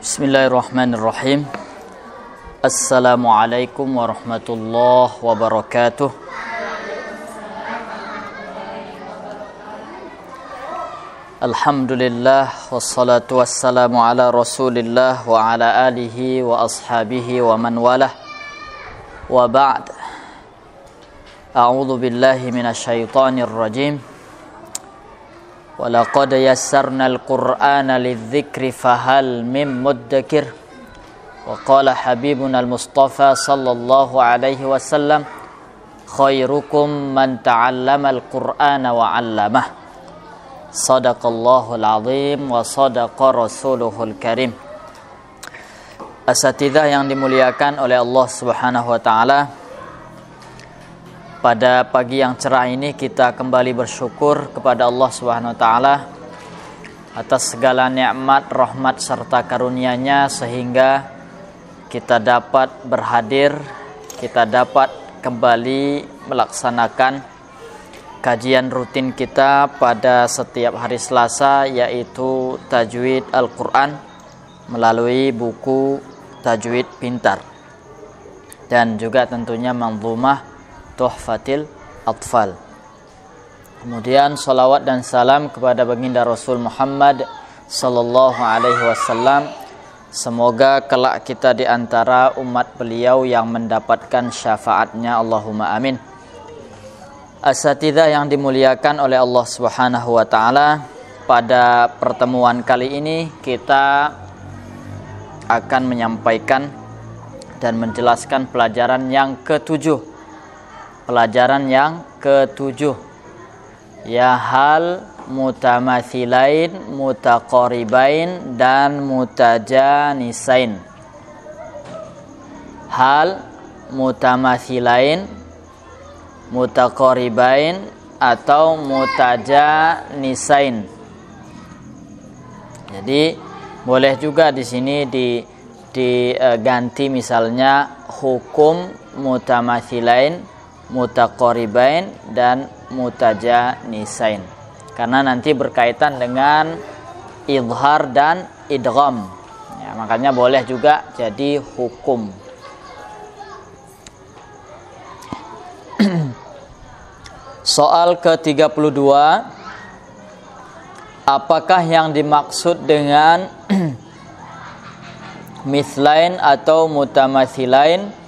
Bismillahirrahmanirrahim. Assalamualaikum warahmatullahi wabarakatuh. Alhamdulillah wassalatu wassalamu ala Rasulillah wa ala alihi wa ashabihi wa man walah. Wa ba'd. A'udzu billahi minasyaitonir rajim. Walaqad yassarnal Qur'ana lidzikri fahal mim muddakir. Wa qala habibuna al-Mustafa sallallahu alaihi wasallam, khairukum man ta'allamal Qur'ana wa 'allamah. Shadaqallahul azim wa shadaqa rasuluhul karim. Asatidzah yang dimuliakan oleh Allah Subhanahu wa taala, pada pagi yang cerah ini kita kembali bersyukur kepada Allah Subhanahu wa taala atas segala nikmat, rahmat serta karunia-Nya sehingga kita dapat berhadir, kita dapat kembali melaksanakan kajian rutin kita pada setiap hari Selasa, yaitu tajwid Al-Qur'an melalui buku Tajwid Pintar dan juga tentunya manzumah Tuhfatil Atfal. Kemudian salawat dan salam kepada baginda Rasul Muhammad sallallahu alaihi wasallam. Semoga kelak kita di antara umat beliau yang mendapatkan syafaatnya, Allahumma amin. Asatidzah yang dimuliakan oleh Allah Subhanahu wa taala, pada pertemuan kali ini kita akan menyampaikan dan menjelaskan pelajaran yang ketujuh. Pelajaran yang ketujuh, ya hal mutamathilain, mutaqaribain dan mutajanisain. Hal mutamathilain, mutaqaribain atau mutajanisain. Jadi boleh juga di sini diganti misalnya hukum mutamathilain, mutaqaribain dan mutajanisain, karena nanti berkaitan dengan idhar dan idgham ya, makanya boleh juga jadi hukum. Soal ke-32, apakah yang dimaksud dengan mithlain atau mutamathilain?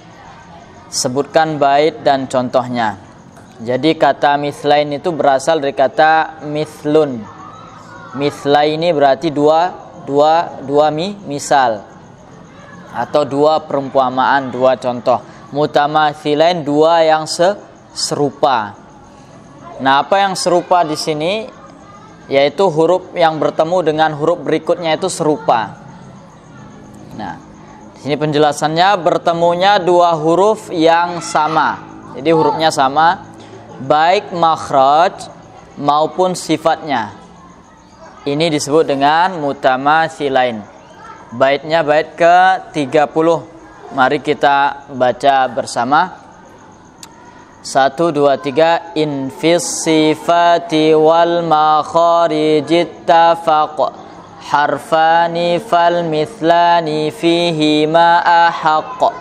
Sebutkan bait dan contohnya. Jadi kata mithlain itu berasal dari kata mithlun. Mithlaini berarti dua misal atau dua perumpamaan, dua contoh. Mutamathilain dua yang serupa. Nah, apa yang serupa di sini? Yaitu huruf yang bertemu dengan huruf berikutnya itu serupa. Nah, di sini penjelasannya, bertemunya dua huruf yang sama. Jadi hurufnya sama, baik makhraj maupun sifatnya. Ini disebut dengan mutamathilain. Baitnya bait ke-30. Mari kita baca bersama. 1, 2, 3. In fis sifati wal makharijit tafaq harfani fal mithlani fihi ma ahaq.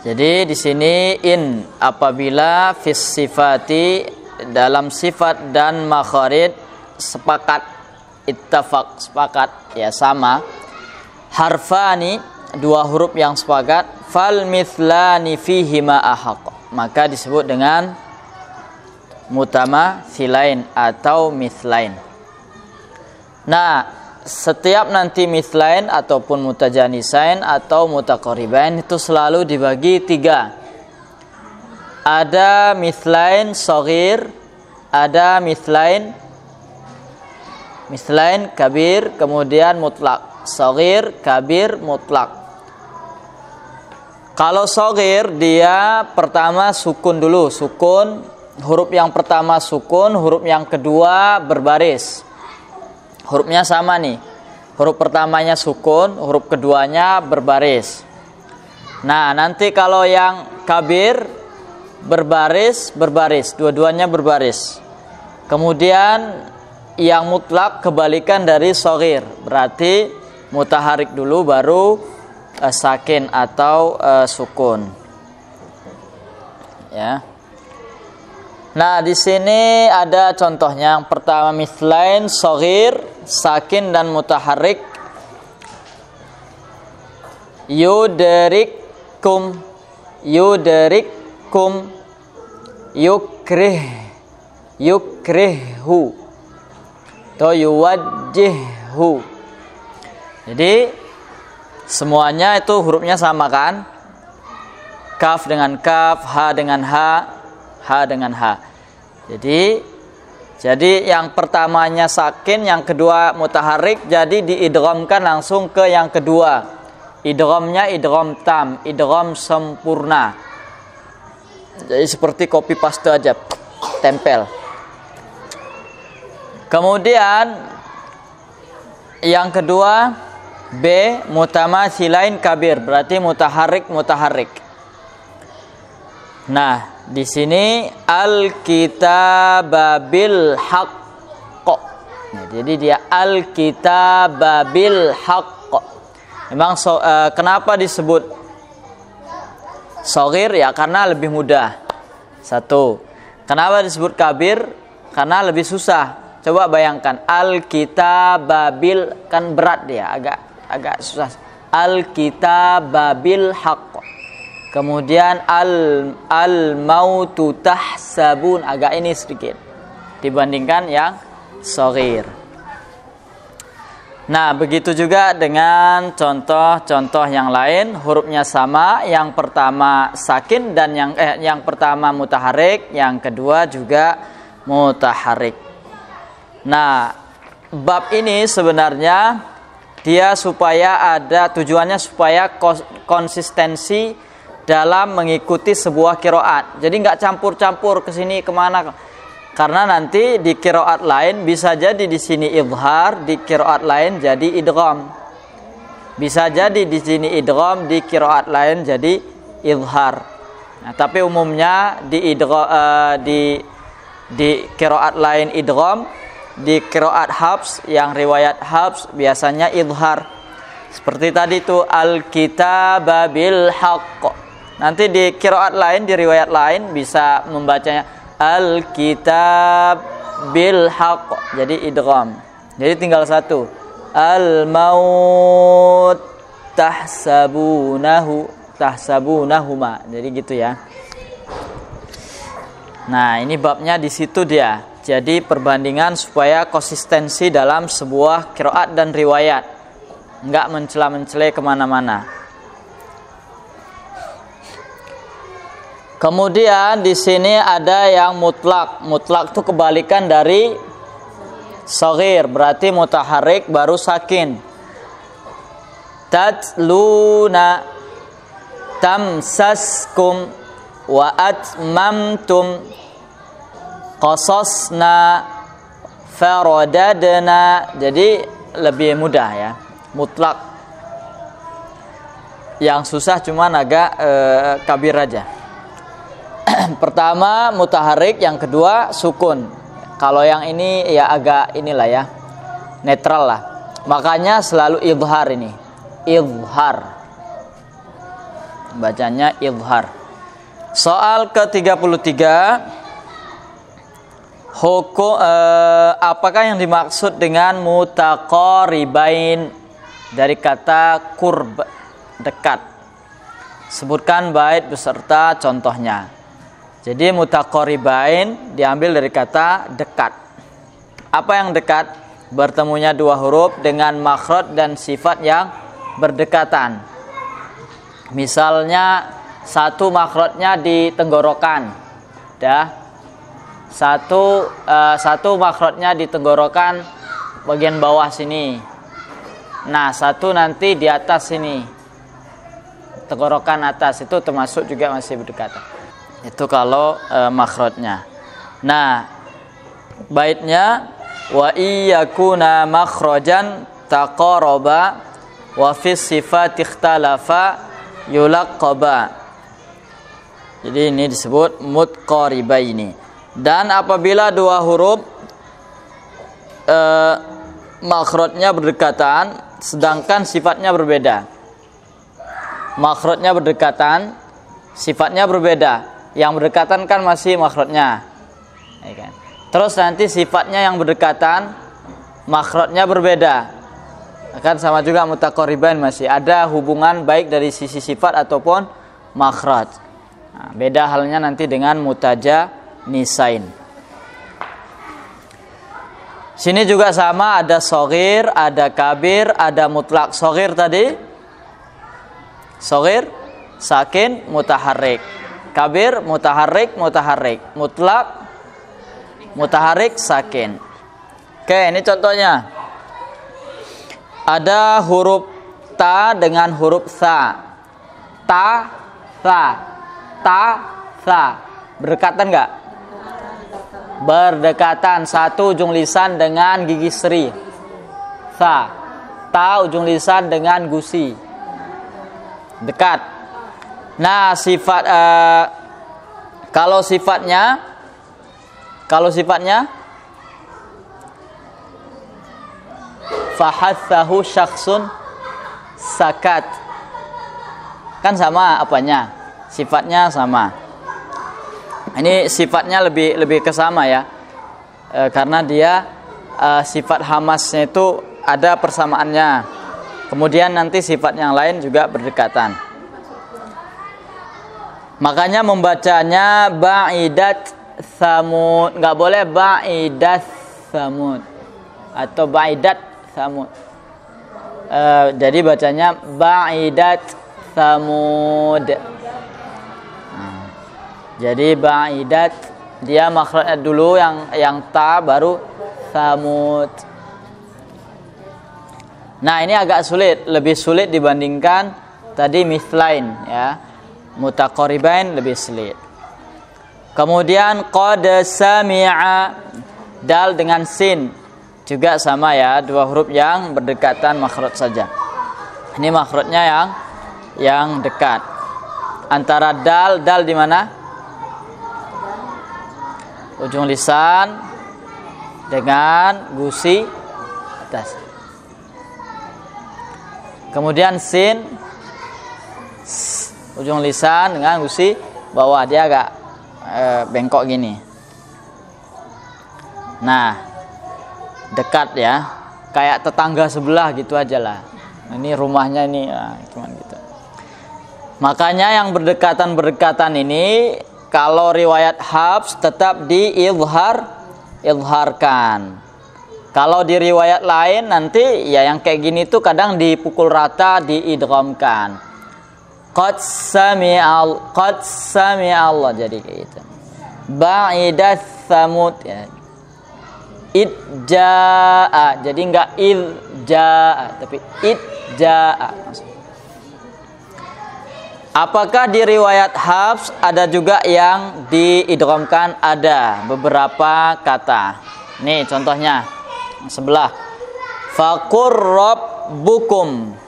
Jadi di sini in, apabila fis sifati, dalam sifat dan makharij sepakat, ittafaq sepakat ya sama, harfani dua huruf yang sepakat, fal mithlani fihi ma ahaq, maka disebut dengan mutamathilain atau mithlain. Nah, setiap nanti mithlain ataupun mutajanisain atau mutaqaribain itu selalu dibagi tiga. Ada mithlain shaghir, ada mithlain kabir, kemudian mutlak. Shaghir, kabir, mutlak. Kalau shaghir dia pertama sukun dulu, sukun, huruf yang pertama sukun, huruf yang kedua berbaris. Hurufnya sama nih. Huruf pertamanya sukun, huruf keduanya berbaris. Nah, nanti kalau yang kabir berbaris, dua-duanya berbaris. Kemudian yang mutlak kebalikan dari shaghir. Berarti mutaharik dulu baru sakin atau sukun. Ya. Nah, di sini ada contohnya. Yang pertama mislain, shaghir, sakin dan mutaharik. Yudrikum, yudrikum, yukrihu, atau yuwajjihu. Jadi semuanya itu hurufnya sama kan? Kaf dengan kaf, ha dengan ha, ha dengan ha. Jadi yang pertamanya sakin, yang kedua mutaharik, jadi diidghamkan langsung ke yang kedua. Idghamnya idgham tam, idgham sempurna. Jadi seperti copy paste aja, tempel. Kemudian yang kedua B, mutamatsilain kabir, berarti mutaharik. Nah, di sini al-kitababil haqq. Nah, jadi dia al-kitababil haqq. Memang kenapa disebut shaghir? Ya karena lebih mudah. Satu. Kenapa disebut kabir? Karena lebih susah. Coba bayangkan al-kitababil, kan berat dia, agak susah. Al-kitababil haqq. Kemudian al-mautu tahsabun, agak ini sedikit dibandingkan yang shaghir. Nah, begitu juga dengan contoh-contoh yang lain, hurufnya sama, yang pertama sakin dan yang pertama mutaharik, yang kedua juga mutaharik. Nah, bab ini sebenarnya dia tujuannya supaya konsistensi dalam mengikuti sebuah qiraat. Jadi nggak campur-campur ke sini kemana. Karena nanti di qiraat lain bisa jadi di sini idhar, di qiraat lain jadi idgham. Bisa jadi di sini idgham, di qiraat lain jadi idhar. Nah, tapi umumnya di qiraat lain idgham, di qiraat Hafs yang riwayat Hafs biasanya idhar. Seperti tadi itu al-kitababil haqq. Nanti di qiraat lain, di riwayat lain bisa membacanya al-kitab bil haqq, jadi idgham. Jadi tinggal satu, al-maut tahsabunahuma. Jadi gitu ya. Nah, ini babnya di situ dia. Jadi perbandingan supaya konsistensi dalam sebuah qiraat dan riwayat, enggak mencela-mencela kemana-mana. Kemudian di sini ada yang mutlak. Mutlak itu kebalikan dari shaghir, berarti mutaharik baru sakin. Tatluna, tamsaskum, wa atmamtum, qasasna, faradadna. Jadi lebih mudah ya, mutlak. Yang susah cuman agak kabir aja. Pertama mutaharik, yang kedua sukun. Kalau yang ini ya agak inilah ya, netral lah. Makanya selalu idhar ini. Idhar. Bacanya idhar. Soal ke-33. Apakah yang dimaksud dengan mutaqaribain dari kata qurb, dekat? Sebutkan bait beserta contohnya. Jadi mutaqaribain diambil dari kata dekat. Apa yang dekat? Bertemunya dua huruf dengan makhraj dan sifat yang berdekatan. Misalnya satu makhrajnya di tenggorokan, satu makhrajnya di tenggorokan bagian bawah sini. Nah, satu nanti di atas sini, tenggorokan atas, itu termasuk juga masih berdekatan. Itu kalau makhrajnya. Nah, baitnya wa iyakuna makhrajan taqaraba wa fi sifat ikhtalafa yulaqqaba. Jadi ini disebut mutqaribaini. Dan apabila dua huruf makhrajnya berdekatan sedangkan sifatnya berbeda. Makhrajnya berdekatan, sifatnya berbeda. Yang berdekatan kan masih makhrajnya, ya kan? Terus nanti sifatnya yang berdekatan, makhrajnya berbeda. Akan sama juga mutaqariban, masih ada hubungan baik dari sisi sifat ataupun makhraj. Nah, beda halnya nanti dengan mutajanisain. Sini juga sama, ada shaghir, ada kabir, ada mutlak. Shaghir tadi, shaghir, sakin, mutaharrik. Kabir, mutaharrik, mutaharrik. Mutlak, mutaharrik, sakin. Oke, ini contohnya. Ada huruf ta dengan huruf sa. Ta, sa. Ta, sa. Berdekatan enggak? Berdekatan. Satu ujung lisan dengan gigi seri. Sa. Ta ujung lisan dengan gusi. Dekat. Nah, sifat kalau sifatnya fahathahu syakhsun sakat. Kan sama apanya? Sifatnya sama. Ini sifatnya lebih ke sama ya. Karena dia sifat hamasnya itu ada persamaannya. Kemudian nanti sifat yang lain juga berdekatan. Makanya membacanya ba'idat samud. Enggak boleh ba'idat samud atau ba'idat samud. Jadi bacanya ba'idat samud. Jadi ba'idat, dia makhrajnya dulu yang ta, baru samud. Nah, ini agak sulit, lebih sulit dibandingkan tadi mithlain ya. Mutaqaribain lebih sulit. Kemudian qad sami'a, dal dengan sin juga sama ya, dua huruf yang berdekatan makhraj saja. Ini makhrajnya yang dekat. Antara dal di mana? Ujung lisan dengan gusi atas. Kemudian sin, ujung lisan dengan gusi bawah, dia agak bengkok gini. Nah, dekat ya, kayak tetangga sebelah gitu aja lah. Ini rumahnya ini, cuman gitu. Makanya yang berdekatan ini kalau riwayat Hafs tetap diizharkan. Kalau di riwayat lain nanti ya yang kayak gini tuh kadang dipukul rata, diidghamkan. Qad sami'allah, jadi kayak gitu. Ba'idat samud ya. Idja'a, jadi enggak idja'a tapi idja'a. Apakah di riwayat Hafs ada juga yang diidghamkan? Ada beberapa kata. Nih contohnya sebelah. Faqur rabbukum,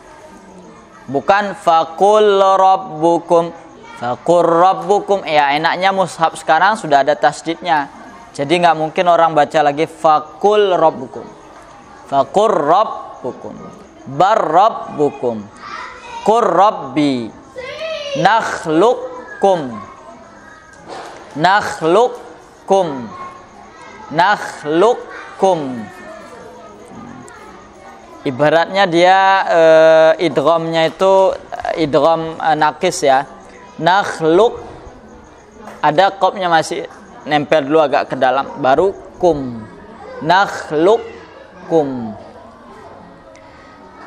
bukan faqul rabbukum. Faqur rabbukum. Ya, enaknya mushaf sekarang sudah ada tasdidnya. Jadi nggak mungkin orang baca lagi faqul rabbukum. Faqur rabbukum. Bar rabbukum. Qur rabbi. Nakhluqkum. Nakhluqkum. Nakhluqkum. Ibaratnya dia idghamnya itu idgham nakis ya. Nakhluq, ada qafnya masih nempel dulu agak ke dalam, baru kum. Nakhluqkum.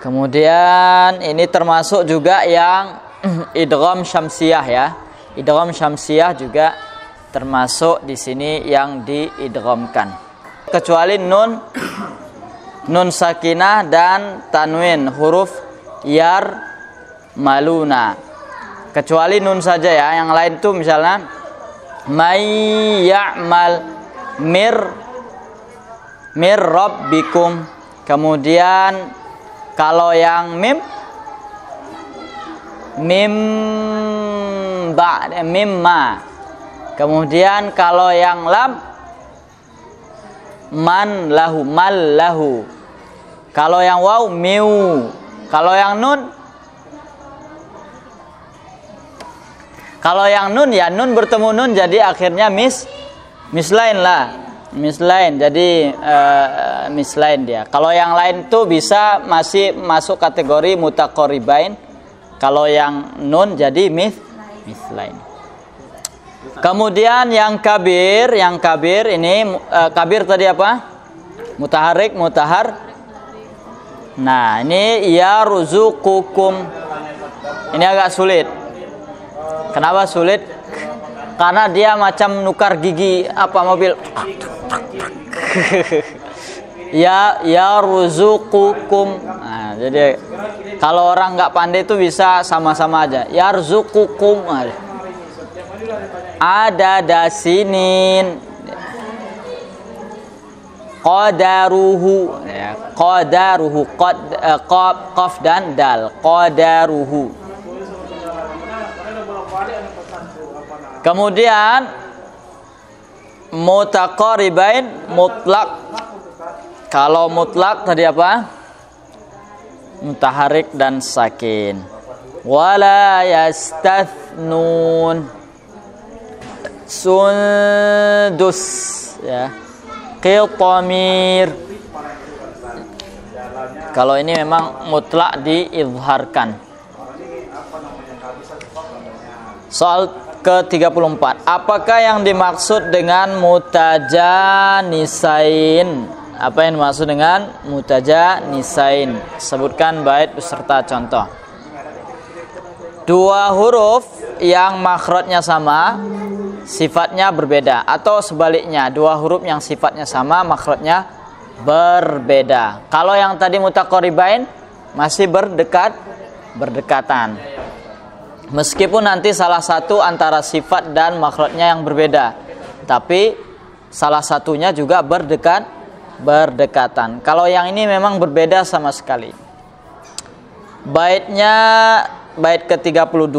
Kemudian ini termasuk juga yang idgham syamsiyah ya. Idgham syamsiyah juga termasuk di sini yang diidghamkan. Kecuali nun sakinah dan tanwin, huruf yar maluna. Kecuali nun saja ya, yang lain tuh misalnya may ya'mal mir rabbikum. Kemudian kalau yang mim mimma. Kemudian kalau yang lam man lahu, mal lahu. Kalau yang waw miu. Kalau yang nun, ya nun bertemu nun jadi akhirnya mislain lah. Mislain. Jadi mislain dia. Kalau yang lain tuh bisa masih masuk kategori mutaqaribain. Kalau yang nun jadi mislain. Kemudian yang kabir ini kabir tadi apa? Mutaharik, mutahar. Nah, ini yarzuqukum. Ini agak sulit. Kenapa sulit? Karena dia macam nukar gigi apa mobil. Yarzuqukum. Nah, jadi kalau orang nggak pandai itu bisa sama-sama aja. Yarzuqukum. Ada dasinin. Qadaruhu, ya, qadaruhu, qaf dan dal, qadaruhu. Kemudian mutaqaribain mutlak. Kalau mutlak tadi apa? Mutaharik dan sakin. Wala yastathnun. Sundus, ya. Qiltamir. Kalau ini memang mutlak diizharkan. Soal ke-34. Apakah yang dimaksud dengan mutajanisain? Apa yang dimaksud dengan mutajanisain? Sebutkan bait beserta contoh. Dua huruf yang makhrajnya sama, sifatnya berbeda, atau sebaliknya, dua huruf yang sifatnya sama, makhrajnya berbeda. Kalau yang tadi mutaqaribain masih berdekatan. Meskipun nanti salah satu antara sifat dan makhrajnya yang berbeda, tapi salah satunya juga berdekatan. Kalau yang ini memang berbeda sama sekali. Baitnya bait ke-32.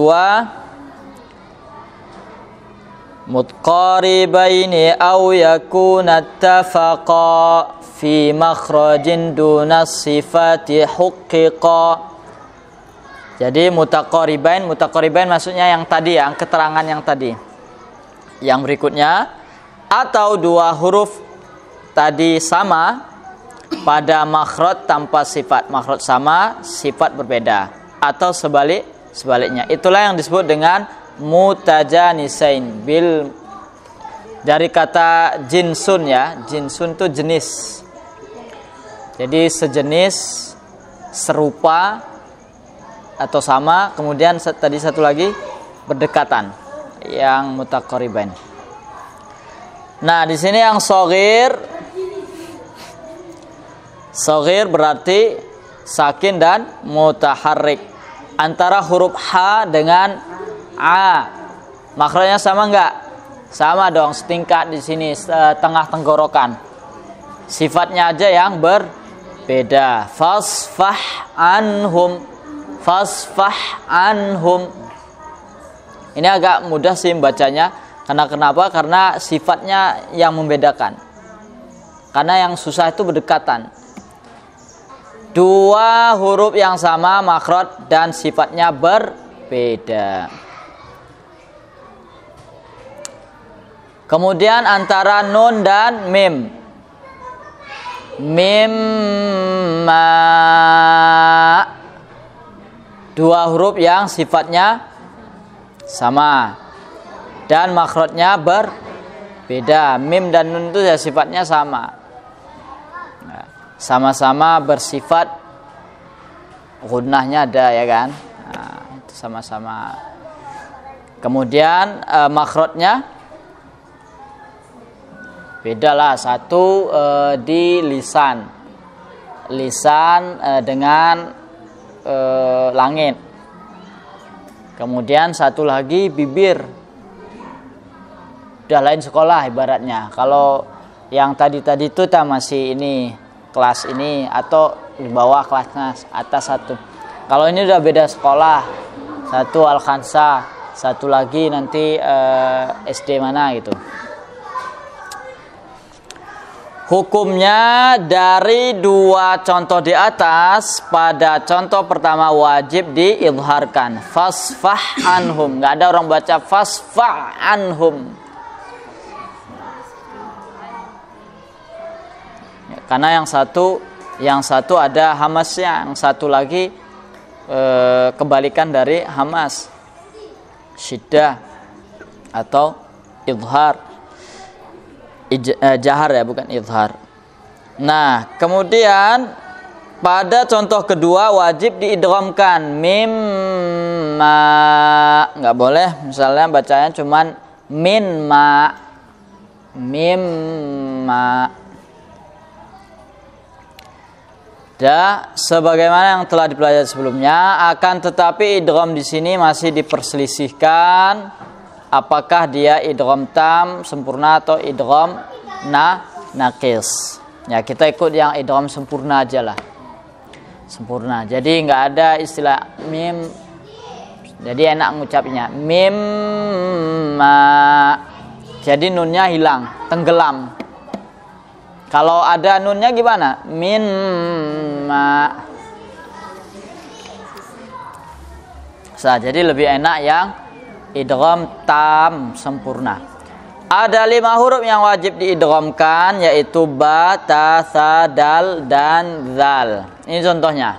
Mutqaribaini aw yakuna ittafaqa fi makhrajin duna sifati hukkiqa. Jadi mutaqaribain maksudnya yang tadi, yang keterangan yang tadi. Yang berikutnya, atau dua huruf tadi sama pada makhraj tanpa sifat. Makhraj sama, sifat berbeda, atau sebaliknya. Itulah yang disebut dengan mutajanisain bil, dari kata jinsun, ya. Jinsun itu jenis. Jadi sejenis, serupa atau sama, kemudian tadi satu lagi berdekatan, yang mutaqaribain. Nah, di sini yang shaghir berarti sakin dan mutaharrik. Antara huruf H dengan A, makhrajnya sama enggak? Sama dong, setingkat di sini, tengah tenggorokan. Sifatnya aja yang berbeda. Fasfah anhum. Ini agak mudah sih bacanya. Karena kenapa? Karena sifatnya yang membedakan. Karena yang susah itu berdekatan. Dua huruf yang sama makhraj dan sifatnya berbeda. Kemudian antara nun dan mim. Mimma. Dua huruf yang sifatnya sama dan makhrajnya berbeda. Mim dan nun itu ya sifatnya sama. Nah, sama-sama bersifat gunnahnya ada, ya kan? Nah, itu sama-sama. Kemudian makhrajnya beda lah. Satu di lisan dengan langit. Kemudian satu lagi bibir. Udah lain sekolah ibaratnya. Kalau yang tadi itu masih ini kelas ini, atau di bawah kelasnya atas satu. Kalau ini udah beda sekolah. Satu Al-Khansa, satu lagi nanti SD mana gitu. Hukumnya dari dua contoh di atas, pada contoh pertama wajib diidharkan. Fasfah anhum. Nggak ada orang baca fasfah anhum. Ya, karena yang satu ada hamasnya, yang satu lagi kebalikan dari hamas, syiddah atau idhar. Jahar ya, bukan idhar. Nah, kemudian pada contoh kedua wajib diidghamkan mimma. Nggak boleh misalnya bacanya cuman minma. Mimma. Sebagaimana yang telah dipelajari sebelumnya, akan tetapi idgham di sini masih diperselisihkan apakah dia idgham tam sempurna atau idgham naqis. Ya, kita ikut yang idgham sempurna aja lah. Sempurna. Jadi nggak ada istilah mim. Jadi enak ngucapnya mimma. Jadi nunnya hilang, tenggelam. Kalau ada nunnya gimana? Minma. Jadi lebih enak yang idgham tam sempurna. Ada 5 huruf yang wajib diidghamkan, yaitu ba, ta, tha, dal, dan zal. Ini contohnya.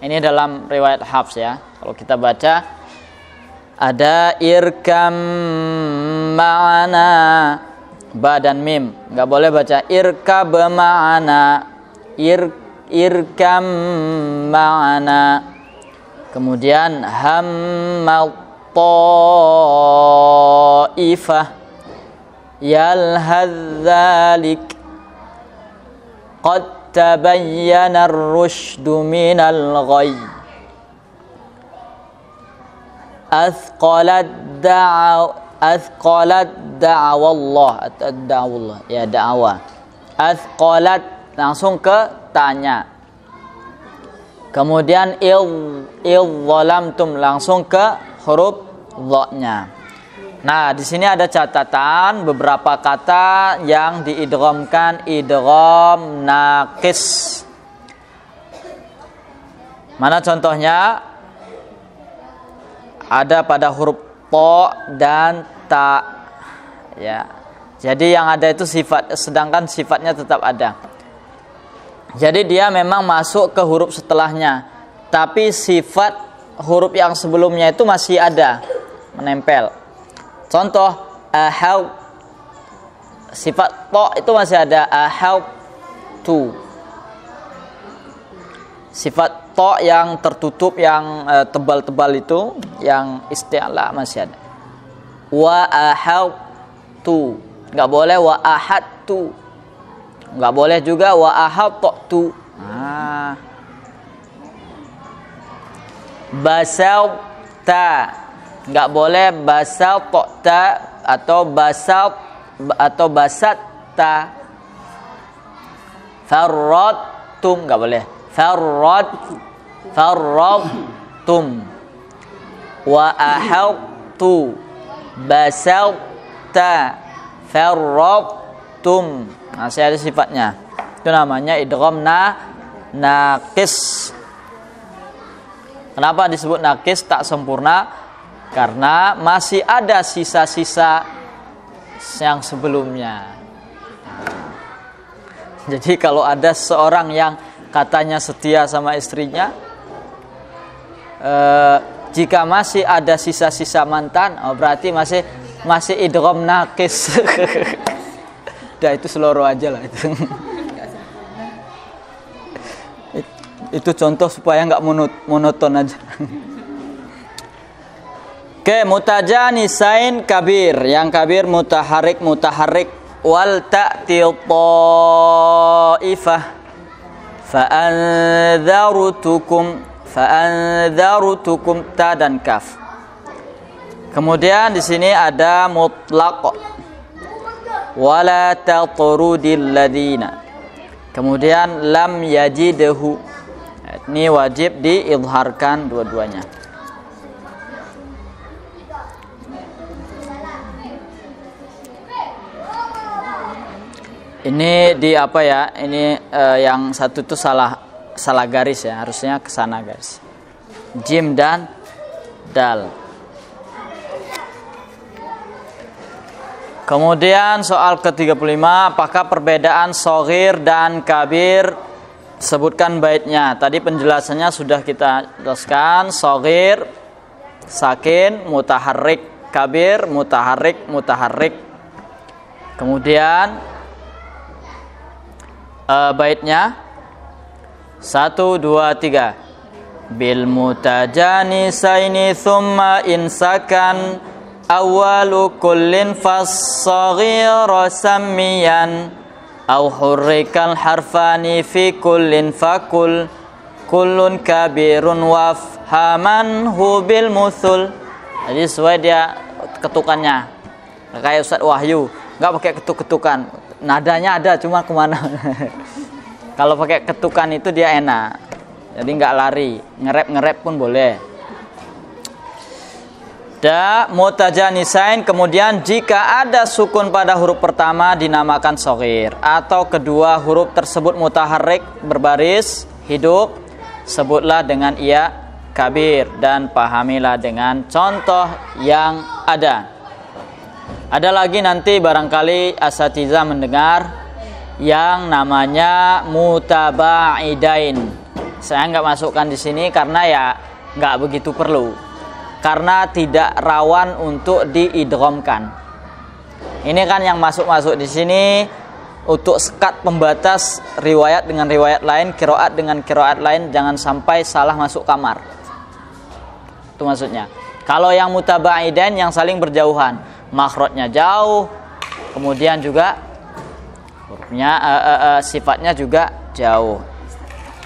Ini dalam riwayat Hafs ya. Kalau kita baca ada irkam ma'ana, ba dan mim. Enggak boleh baca irkab ma'ana. Irkam ma'ana. Kemudian hammal ta'ifah yalhadzalik qad tabayyana ar-rusydu minal ghayy athqalat da'awallah ya da'awa athqalat langsung ke tanya. Kemudian zalamtum langsung ke huruf dha-nya. Nah, di sini ada catatan beberapa kata yang diidghamkan idgham naqis. Mana contohnya? Ada pada huruf ta dan ta. Ya. Jadi yang ada itu sifat, sedangkan sifatnya tetap ada. Jadi dia memang masuk ke huruf setelahnya, tapi sifat huruf yang sebelumnya itu masih ada, menempel. Contoh ahau, sifat to itu masih ada, ahau tu. Sifat to yang tertutup, yang tebal-tebal itu, yang isti'la masih ada. Wa ahau tu, nggak boleh wa ahad tu. Nggak boleh juga wa ahattu. Basauta, nggak boleh basauta atau basatta. Farradtum, nggak boleh. Farradtum. Wa ahattu basauta farradtum. Masih ada sifatnya. Itu namanya idgham naqis. Kenapa disebut naqis, tak sempurna? Karena masih ada sisa-sisa yang sebelumnya. Jadi kalau ada seorang yang katanya setia sama istrinya, jika masih ada sisa-sisa mantan, berarti masih idgham naqis. Udah, itu seloro aja lah itu. Itu contoh supaya nggak monoton aja. Oke, mutajanisain kabir. Yang kabir mutaharik wal ta'ti ta'ifah fa'anzartukum ta dan kaf. Kemudian di sini ada mutlaq. Wala tatrudil ladina. Kemudian lam yajidhu. Ini wajib diidharkan dua-duanya. Ini di apa ya? Ini yang satu itu salah garis ya, harusnya ke sana garis. Jim dan dal. Kemudian soal ke-35, apakah perbedaan shaghir dan kabir? Sebutkan baitnya. Tadi penjelasannya sudah kita jelaskan. Shaghir sakin, mutaharrik, kabir mutaharrik, mutaharrik. Kemudian baitnya 1, 2, 3. Bil mutajanisaini thumma insakan awalu kullin fas-saghira sammiyan aw hurrikal harfani fi kullin fakul kullun kabirun wafhaman hu bil musul. Jadi sesuai dia ketukannya. Kayak Ustaz Wahyu, enggak pakai ketuk-ketukan. Nadanya ada cuma kemana. Kalau pakai ketukan itu dia enak. Jadi enggak lari, ngerep pun boleh. Mutajanisain, kemudian jika ada sukun pada huruf pertama dinamakan shaghir, atau kedua huruf tersebut mutaharrik berbaris hidup, sebutlah dengan ia kabir, dan pahamilah dengan contoh yang ada. Ada lagi nanti barangkali asatidzah mendengar yang namanya mutabaidain. Saya nggak masukkan di sini karena ya nggak begitu perlu. Karena tidak rawan untuk diidghamkan. Ini kan yang masuk di sini untuk sekat pembatas riwayat dengan riwayat lain, qiraat dengan qiraat lain, jangan sampai salah masuk kamar. Itu maksudnya. Kalau yang mutabaidain yang saling berjauhan, makhrajnya jauh, kemudian juga hurufnya sifatnya juga jauh.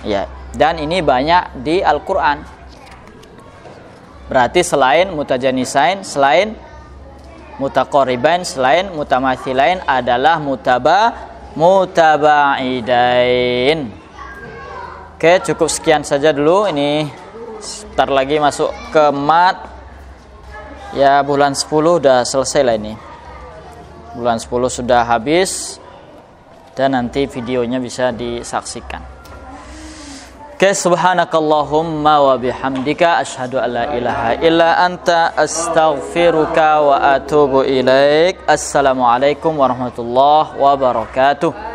Ya, dan ini banyak di Al-Qur'an. Berarti selain mutajanisain, selain mutaqaribain, selain mutamathilain adalah mutabaidain. Oke, cukup sekian saja dulu. Ini sebentar lagi masuk ke mat. Ya, bulan 10 udah selesai lah ini. Bulan 10 sudah habis dan nanti videonya bisa disaksikan. Oke, subhanakallahumma wa bihamdika asyhadu an la ilaha illa anta astaghfiruka wa atubu ilaik. Assalamualaikum warahmatullahi wabarakatuh.